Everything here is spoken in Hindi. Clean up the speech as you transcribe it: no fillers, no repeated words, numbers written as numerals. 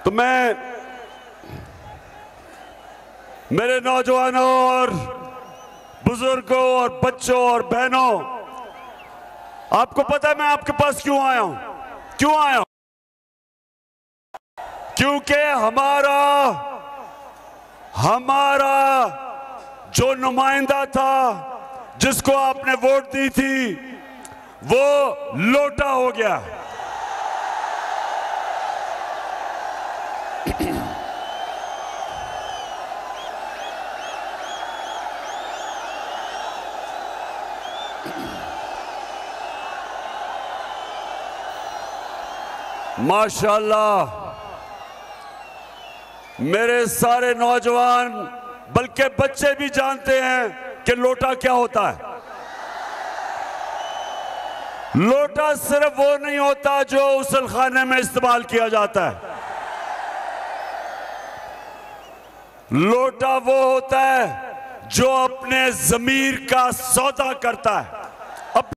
तो मैं मेरे नौजवानों और बुजुर्गों और बच्चों और बहनों, आपको पता है मैं आपके पास क्यों आया हूं? क्यों आया हूं? क्योंकि हमारा जो नुमाइंदा था, जिसको आपने वोट दी थी, वो लोटा हो गया। माशाअल्लाह मेरे सारे नौजवान बल्कि बच्चे भी जानते हैं कि लोटा क्या होता है। लोटा सिर्फ वो नहीं होता जो गुस्ल खाने में इस्तेमाल किया जाता है। लोटा वो होता है जो अपने ज़मीर का सौदा करता है।